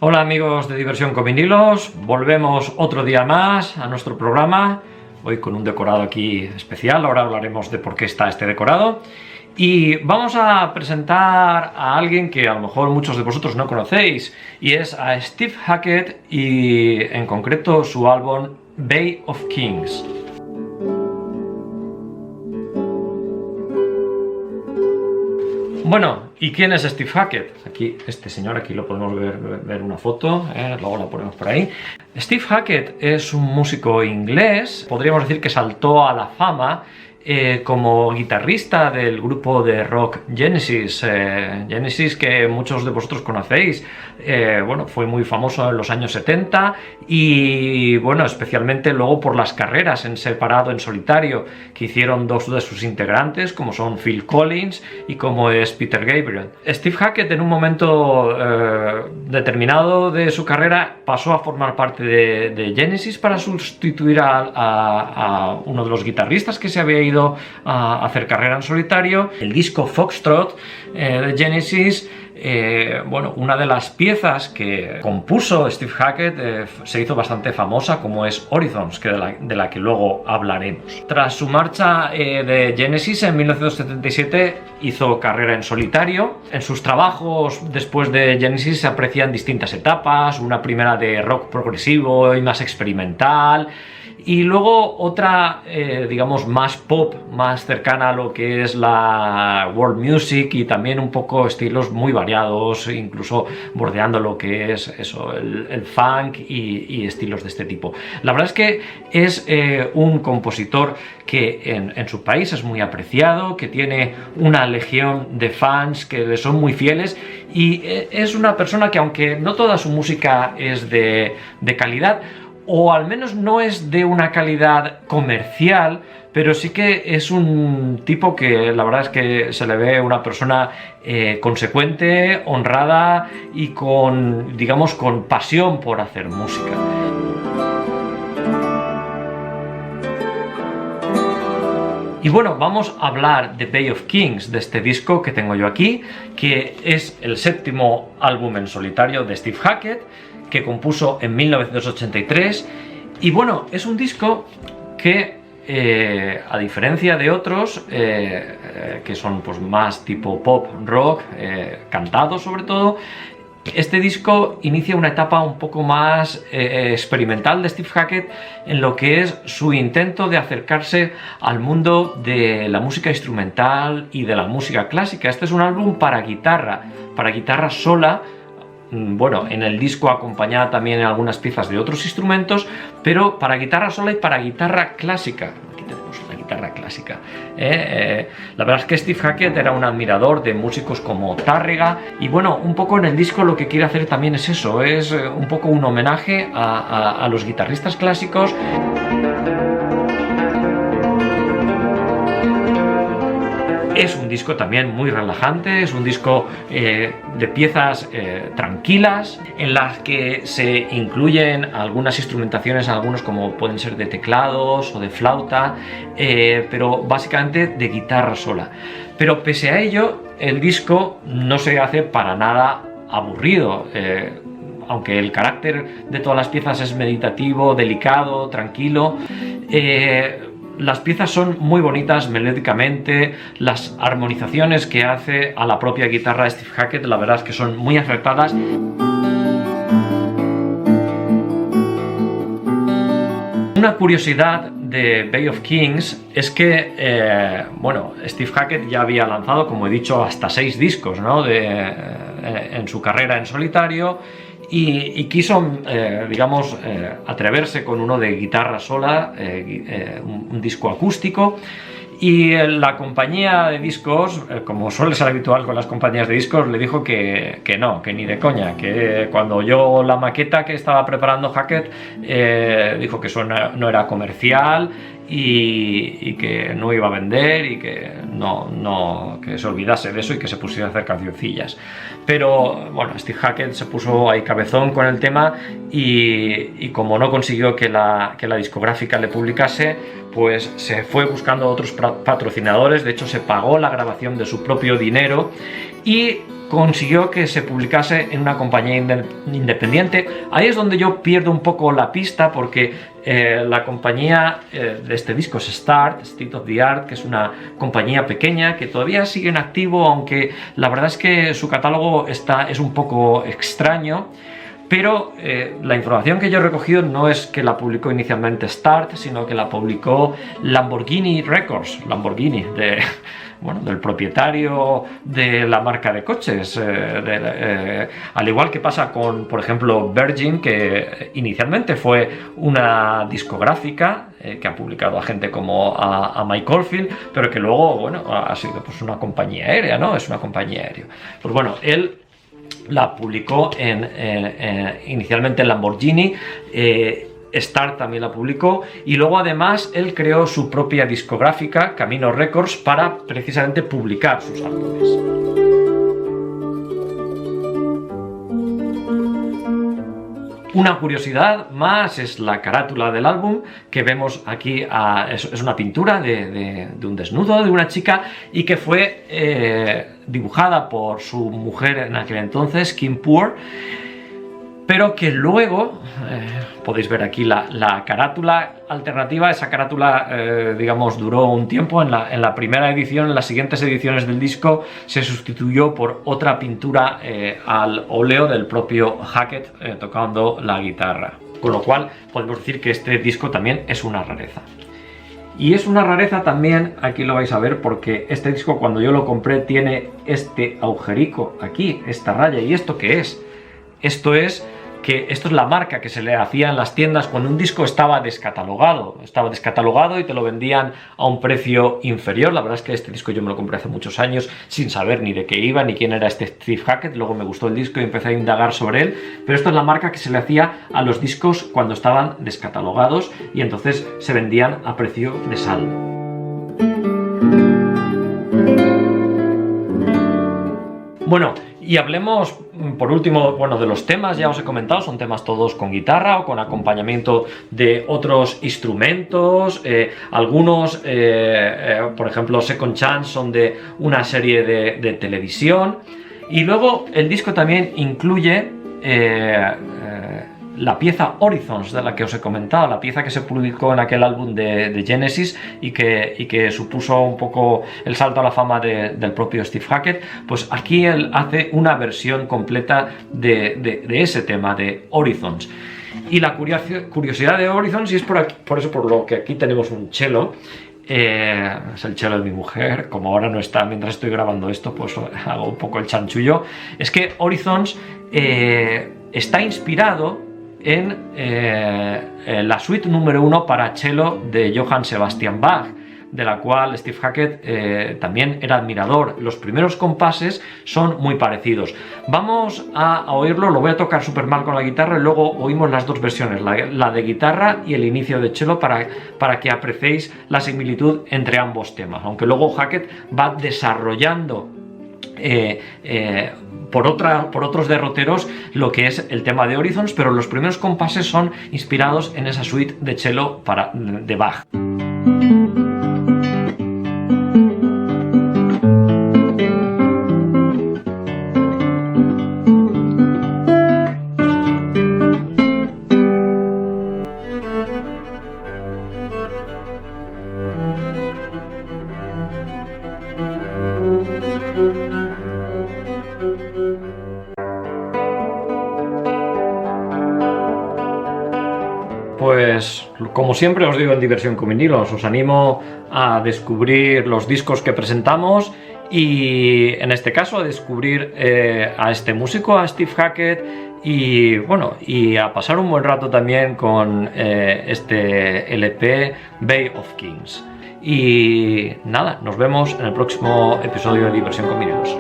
Hola amigos de Diversión con Vinilos, volvemos otro día más a nuestro programa, hoy con un decorado aquí especial. Ahora hablaremos de por qué está este decorado. Y vamos a presentar a alguien que a lo mejor muchos de vosotros no conocéis, y es a Steve Hackett y en concreto su álbum Bay of Kings. Bueno, ¿y quién es Steve Hackett? Aquí, este señor, aquí lo podemos ver una foto, luego la ponemos por ahí. Steve Hackett es un músico inglés, podríamos decir que saltó a la fama como guitarrista del grupo de rock Genesis. Genesis, que muchos de vosotros conocéis, bueno, fue muy famoso en los años 70 y bueno, especialmente luego por las carreras en separado, en solitario, que hicieron dos de sus integrantes, como son Phil Collins y como es Peter Gabriel. Steve Hackett, en un momento determinado de su carrera, pasó a formar parte de Genesis para sustituir a uno de los guitarristas que se había ido a hacer carrera en solitario. El disco Foxtrot de Genesis, bueno, una de las piezas que compuso Steve Hackett se hizo bastante famosa, como es Horizons, de la que luego hablaremos. Tras su marcha de Genesis en 1977 hizo carrera en solitario. En sus trabajos después de Genesis se aprecian distintas etapas, una primera de rock progresivo y más experimental, y luego otra, digamos, más pop, más cercana a lo que es la world music, y también un poco estilos muy variados, incluso bordeando lo que es eso, el funk y estilos de este tipo. La verdad es que es un compositor que en su país es muy apreciado, que tiene una legión de fans que le son muy fieles, y es una persona que, aunque no toda su música es de calidad, o al menos no es de una calidad comercial, pero sí que es un tipo que la verdad es que se le ve una persona consecuente, honrada y con, digamos, con pasión por hacer música. Y bueno, vamos a hablar de Bay of Kings, de este disco que tengo yo aquí, que es el séptimo álbum en solitario de Steve Hackett, que compuso en 1983. Y bueno, es un disco que, a diferencia de otros, que son pues más tipo pop, rock, cantado sobre todo, este disco inicia una etapa un poco más experimental de Steve Hackett en lo que es su intento de acercarse al mundo de la música instrumental y de la música clásica. Este es un álbum para guitarra sola. Bueno, en el disco acompañada también en algunas piezas de otros instrumentos, pero para guitarra sola y para guitarra clásica. Aquí tenemos la guitarra clásica. La verdad es que Steve Hackett era un admirador de músicos como Tárrega, y bueno, un poco en el disco lo que quiere hacer también es eso, es un poco un homenaje a los guitarristas clásicos. Es un disco también muy relajante, es un disco de piezas tranquilas, en las que se incluyen algunas instrumentaciones, algunos como pueden ser de teclados o de flauta, pero básicamente de guitarra sola. Pero pese a ello, el disco no se hace para nada aburrido. Aunque el carácter de todas las piezas es meditativo, delicado, tranquilo, las piezas son muy bonitas melódicamente. Las armonizaciones que hace a la propia guitarra de Steve Hackett, la verdad es que son muy acertadas. Una curiosidad de Bay of Kings es que, bueno, Steve Hackett ya había lanzado, como he dicho, hasta 6 discos, ¿no? En su carrera en solitario, y quiso, digamos, atreverse con uno de guitarra sola, un disco acústico. Y la compañía de discos, como suele ser habitual con las compañías de discos, le dijo que no, que ni de coña, que cuando oyó la maqueta que estaba preparando Hackett, dijo que eso no era comercial y que no iba a vender, y que que se olvidase de eso y que se pusiera a hacer cancioncillas. Pero bueno, Steve Hackett se puso ahí cabezón con el tema, y como no consiguió que la discográfica le publicase, pues se fue buscando otros patrocinadores. De hecho, se pagó la grabación de su propio dinero, y consiguió que se publicase en una compañía independiente. Ahí es donde yo pierdo un poco la pista, porque la compañía de este disco es Start, State of the Art, que es una compañía pequeña que todavía sigue en activo, aunque la verdad es que su catálogo es un poco extraño. Pero la información que yo he recogido no es que la publicó inicialmente Start, sino que la publicó Lamborghini Records, Lamborghini, del propietario de la marca de coches, al igual que pasa con, por ejemplo, Virgin, que inicialmente fue una discográfica que ha publicado a gente como a Mike Oldfield, pero que luego, bueno, ha sido pues una compañía aérea, ¿no? Es una compañía aérea. Pues bueno, él la publicó inicialmente en Lamborghini, Star también la publicó, y luego además él creó su propia discográfica, Camino Records, para precisamente publicar sus álbumes. Una curiosidad más es la carátula del álbum, que vemos aquí, es una pintura de un desnudo de una chica, y que fue dibujada por su mujer en aquel entonces, Kim Poor, pero que luego, podéis ver aquí la carátula alternativa. Esa carátula, digamos, duró un tiempo en la primera edición. En las siguientes ediciones del disco se sustituyó por otra pintura al óleo del propio Hackett tocando la guitarra, con lo cual podemos decir que este disco también es una rareza. Y es una rareza también, aquí lo vais a ver, porque este disco, cuando yo lo compré, tiene este agujerico aquí, esta raya. ¿Y esto qué es? Esto es la marca que se le hacía en las tiendas cuando un disco estaba descatalogado. Estaba descatalogado y te lo vendían a un precio inferior. La verdad es que este disco yo me lo compré hace muchos años sin saber ni de qué iba, ni quién era este Steve Hackett. Luego me gustó el disco y empecé a indagar sobre él. Pero esto es la marca que se le hacía a los discos cuando estaban descatalogados y entonces se vendían a precio de saldo. Bueno, y hablemos por último, bueno, de los temas. Ya os he comentado, son temas todos con guitarra o con acompañamiento de otros instrumentos. Algunos, por ejemplo, Second Chance, son de una serie de televisión. Y luego el disco también incluye la pieza Horizons, de la que os he comentado, la pieza que se publicó en aquel álbum de Genesis y que supuso un poco el salto a la fama del propio Steve Hackett. Pues aquí él hace una versión completa de ese tema, de Horizons. Y la curiosidad de Horizons, y es por eso por lo que aquí tenemos un cello, es el cello de mi mujer. Como ahora no está mientras estoy grabando esto, pues hago un poco el chanchullo. Es que Horizons está inspirado en la suite número 1 para cello de Johann Sebastian Bach, de la cual Steve Hackett también era admirador. Los primeros compases son muy parecidos. Vamos a oírlo, lo voy a tocar súper mal con la guitarra y luego oímos las dos versiones, la de guitarra y el inicio de cello, para que apreciéis la similitud entre ambos temas, aunque luego Hackett va desarrollando por otros derroteros lo que es el tema de Horizons, pero los primeros compases son inspirados en esa suite de cello de Bach. Pues como siempre os digo en Diversión con Vinilos, os animo a descubrir los discos que presentamos y en este caso a descubrir a este músico, a Steve Hackett, y bueno, y a pasar un buen rato también con este LP Bay of Kings. Y nada, nos vemos en el próximo episodio de Diversión con Vinilos.